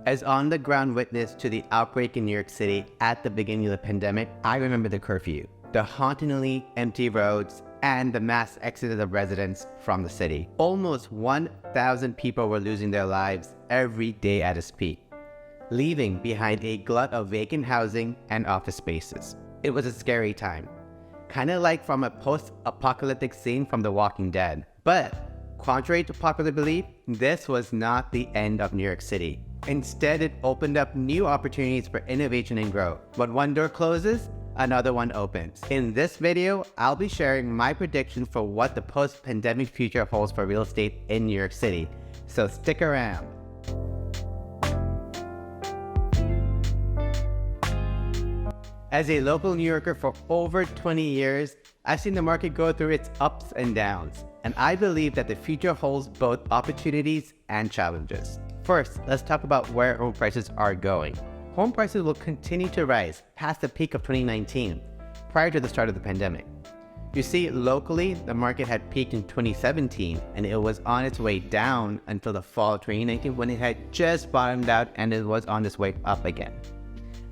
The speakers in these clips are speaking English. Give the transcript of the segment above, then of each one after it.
As on-the-ground witness to the outbreak in New York City at the beginning of the pandemic, I remember the curfew, the hauntingly empty roads, and the mass exodus of residents from the city. Almost 1,000 people were losing their lives every day at its peak, leaving behind a glut of vacant housing and office spaces. It was a scary time, kind of like from a post-apocalyptic scene from The Walking Dead. But contrary to popular belief, this was not the end of New York City. Instead, it opened up new opportunities for innovation and growth. When one door closes, another one opens. In this video, I'll be sharing my predictions for what the post-pandemic future holds for real estate in New York City. So stick around. As a local New Yorker for over 20 years, I've seen the market go through its ups and downs, and I believe that the future holds both opportunities and challenges. First, let's talk about where home prices are going. Home prices will continue to rise past the peak of 2019, prior to the start of the pandemic. You see, locally, the market had peaked in 2017, and it was on its way down until the fall of 2019 when it had just bottomed out and it was on its way up again.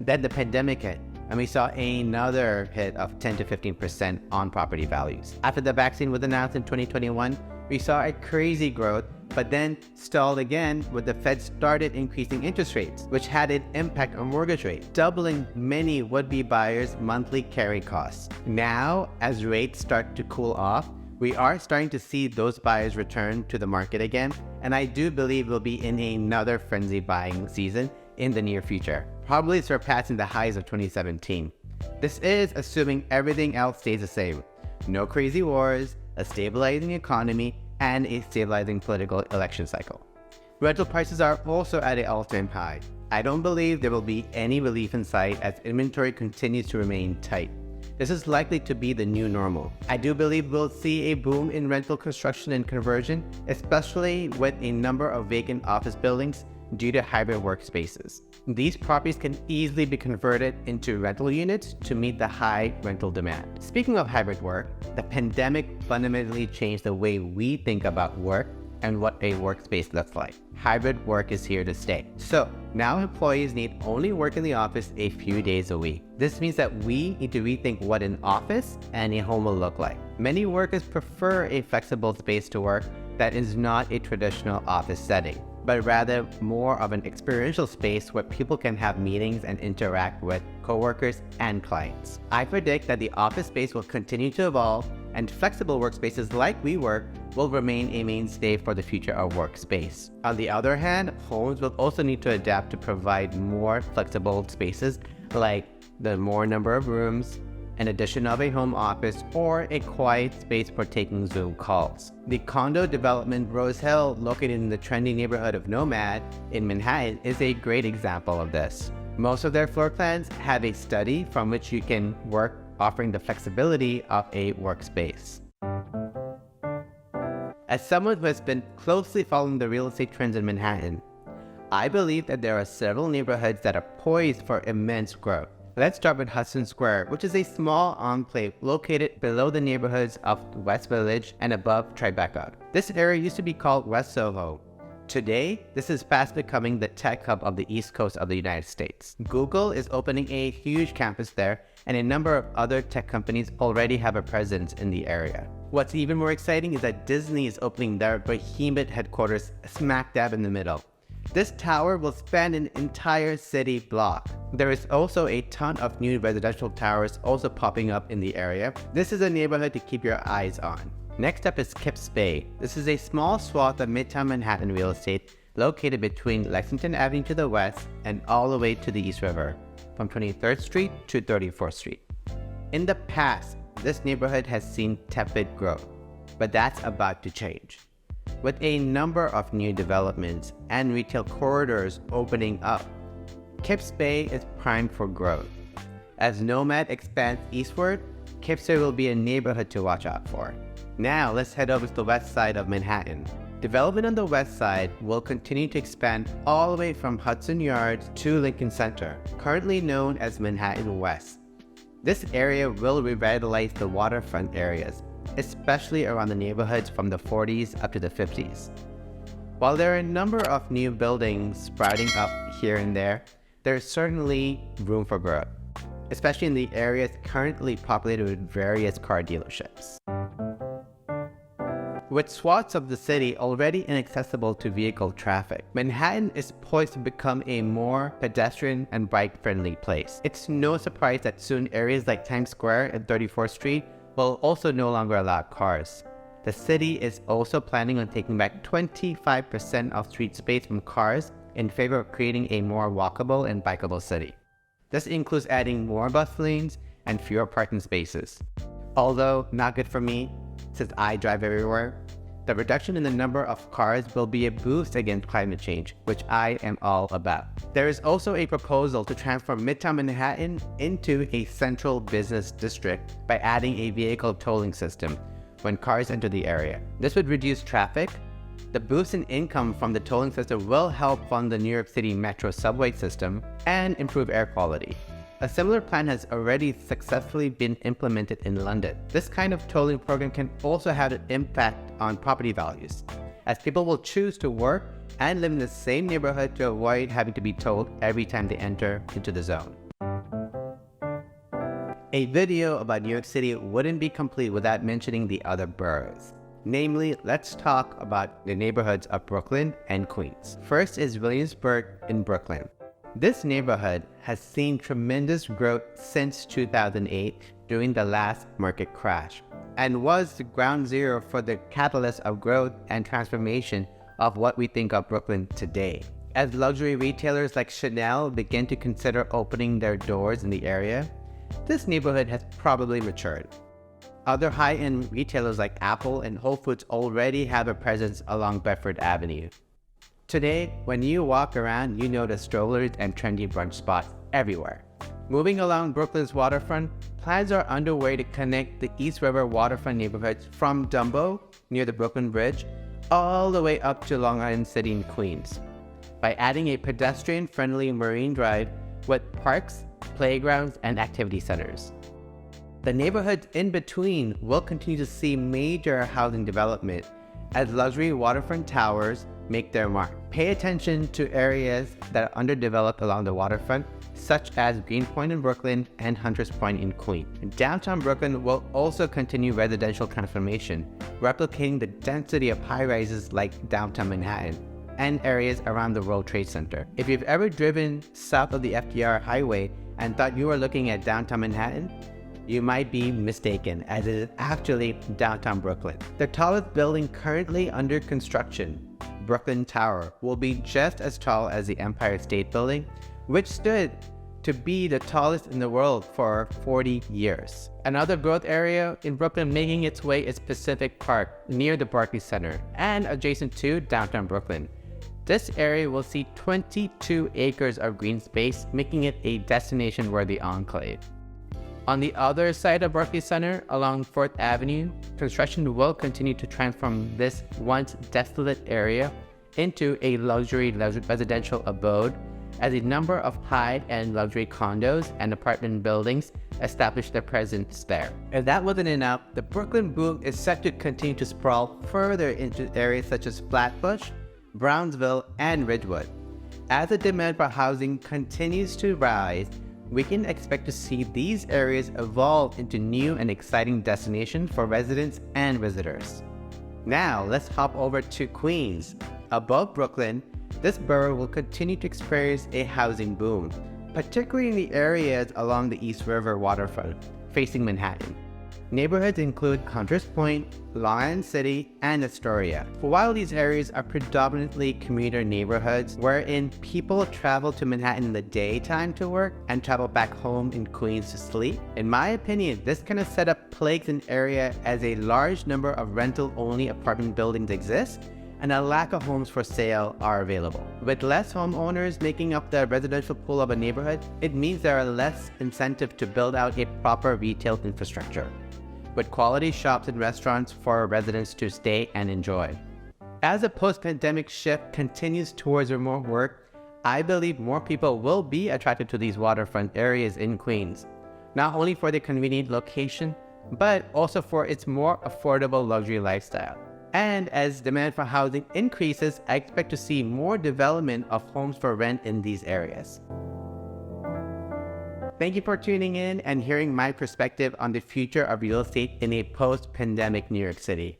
Then the pandemic hit, and we saw another hit of 10 to 15% on property values. After the vaccine was announced in 2021, we saw a crazy growth, but then stalled again when the Fed started increasing interest rates, which had an impact on mortgage rates, doubling many would-be buyers' monthly carry costs. Now, as rates start to cool off, we are starting to see those buyers return to the market again, and I do believe we'll be in another frenzy buying season in the near future, probably surpassing the highs of 2017. This is assuming everything else stays the same. No crazy wars, a stabilizing economy, and a stabilizing political election cycle. Rental prices are also at an all-time high. I don't believe there will be any relief in sight as inventory continues to remain tight. This is likely to be the new normal. I do believe we'll see a boom in rental construction and conversion, especially with a number of vacant office buildings due to hybrid workspaces. These properties can easily be converted into rental units to meet the high rental demand. Speaking of hybrid work, the pandemic fundamentally changed the way we think about work and what a workspace looks like. Hybrid work is here to stay. So now employees need only work in the office a few days a week. This means that we need to rethink what an office and a home will look like. Many workers prefer a flexible space to work that is not a traditional office setting, but rather more of an experiential space where people can have meetings and interact with coworkers and clients. I predict that the office space will continue to evolve, and flexible workspaces like WeWork will remain a mainstay for the future of workspace. On the other hand, homes will also need to adapt to provide more flexible spaces, like the more number of rooms, an addition of a home office, or a quiet space for taking Zoom calls. The condo development Rose Hill, located in the trendy neighborhood of Nomad in Manhattan, is a great example of this. Most of their floor plans have a study from which you can work, offering the flexibility of a workspace. As someone who has been closely following the real estate trends in Manhattan, I believe that there are several neighborhoods that are poised for immense growth. Let's start with Hudson Square, which is a small enclave located below the neighborhoods of West Village and above Tribeca. This area used to be called West Soho. Today, this is fast becoming the tech hub of the East Coast of the United States. Google is opening a huge campus there, and a number of other tech companies already have a presence in the area. What's even more exciting is that Disney is opening their behemoth headquarters smack dab in the middle. This tower will span an entire city block. There is also a ton of new residential towers also popping up in the area. This is a neighborhood to keep your eyes on. Next up is Kips Bay. This is a small swath of Midtown Manhattan real estate located between Lexington Avenue to the west and all the way to the East River, from 23rd Street to 34th Street. In the past, this neighborhood has seen tepid growth, but that's about to change. With a number of new developments and retail corridors opening up, Kips Bay is primed for growth. As Nomad expands eastward, Kips Bay will be a neighborhood to watch out for. Now let's head over to the west side of Manhattan. Development on the west side will continue to expand all the way from Hudson Yards to Lincoln Center, currently known as Manhattan West. This area will revitalize the waterfront areas, especially around the neighborhoods from the 40s up to the 50s. While there are a number of new buildings sprouting up here and there is certainly room for growth, especially in the areas currently populated with various car dealerships. With swaths of the city already inaccessible to vehicle traffic, Manhattan is poised to become a more pedestrian and bike-friendly place. It's no surprise that soon areas like Times Square and 34th Street will also no longer allow cars. The city is also planning on taking back 25% of street space from cars in favor of creating a more walkable and bikeable city. This includes adding more bus lanes and fewer parking spaces. Although not good for me, since I drive everywhere, the reduction in the number of cars will be a boost against climate change, which I am all about. There is also a proposal to transform Midtown Manhattan into a central business district by adding a vehicle tolling system when cars enter the area. This would reduce traffic. The boost in income from the tolling system will help fund the New York City Metro subway system and improve air quality. A similar plan has already successfully been implemented in London. This kind of tolling program can also have an impact on property values, as people will choose to work and live in the same neighborhood to avoid having to be tolled every time they enter into the zone. A video about New York City wouldn't be complete without mentioning the other boroughs. Namely, let's talk about the neighborhoods of Brooklyn and Queens. First is Williamsburg in Brooklyn. This neighborhood has seen tremendous growth since 2008 during the last market crash, and was the ground zero for the catalyst of growth and transformation of what we think of Brooklyn today. As luxury retailers like Chanel begin to consider opening their doors in the area, this neighborhood has probably matured. Other high-end retailers like Apple and Whole Foods already have a presence along Bedford Avenue. Today, when you walk around, you notice strollers and trendy brunch spots everywhere. Moving along Brooklyn's waterfront, plans are underway to connect the East River waterfront neighborhoods from Dumbo, near the Brooklyn Bridge, all the way up to Long Island City in Queens, by adding a pedestrian-friendly marine drive with parks, playgrounds, and activity centers. The neighborhoods in between will continue to see major housing development as luxury waterfront towers make their mark. Pay attention to areas that are underdeveloped along the waterfront, such as Greenpoint in Brooklyn and Hunters Point in Queens. Downtown Brooklyn will also continue residential transformation, replicating the density of high-rises like downtown Manhattan and areas around the World Trade Center. If you've ever driven south of the FDR highway and thought you were looking at downtown Manhattan, you might be mistaken, as it is actually downtown Brooklyn. The tallest building currently under construction, Brooklyn Tower, will be just as tall as the Empire State Building, which stood to be the tallest in the world for 40 years. Another growth area in Brooklyn making its way is Pacific Park, near the Barclays Center, and adjacent to downtown Brooklyn. This area will see 22 acres of green space, making it a destination-worthy enclave. On the other side of Barclays Center, along 4th Avenue, construction will continue to transform this once desolate area into a luxury residential abode, as a number of high-end luxury condos and apartment buildings establish their presence there. If that wasn't enough, the Brooklyn boom is set to continue to sprawl further into areas such as Flatbush, Brownsville, and Ridgewood. As the demand for housing continues to rise, we can expect to see these areas evolve into new and exciting destinations for residents and visitors. Now, let's hop over to Queens. Above Brooklyn, this borough will continue to experience a housing boom, particularly in the areas along the East River waterfront, facing Manhattan. Neighborhoods include Hunters Point, Long Island City, and Astoria. While these areas are predominantly commuter neighborhoods wherein people travel to Manhattan in the daytime to work and travel back home in Queens to sleep, in my opinion, this kind of setup plagues an area as a large number of rental-only apartment buildings exist and a lack of homes for sale are available. With less homeowners making up the residential pool of a neighborhood, it means there are less incentive to build out a proper retail infrastructure, with quality shops and restaurants for residents to stay and enjoy. As the post-pandemic shift continues towards remote work, I believe more people will be attracted to these waterfront areas in Queens, not only for their convenient location, but also for its more affordable luxury lifestyle. And as demand for housing increases, I expect to see more development of homes for rent in these areas. Thank you for tuning in and hearing my perspective on the future of real estate in a post-pandemic New York City.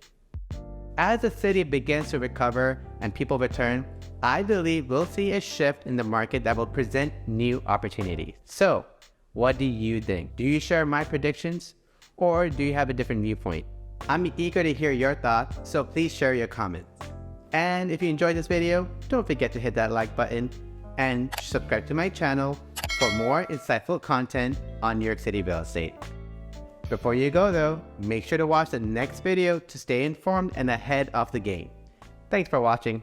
As the city begins to recover and people return, I believe we'll see a shift in the market that will present new opportunities. So, what do you think? Do you share my predictions? Or do you have a different viewpoint? I'm eager to hear your thoughts, so please share your comments. And if you enjoyed this video, don't forget to hit that like button and subscribe to my channel for more insightful content on New York City real estate. Before you go though, make sure to watch the next video to stay informed and ahead of the game. Thanks for watching.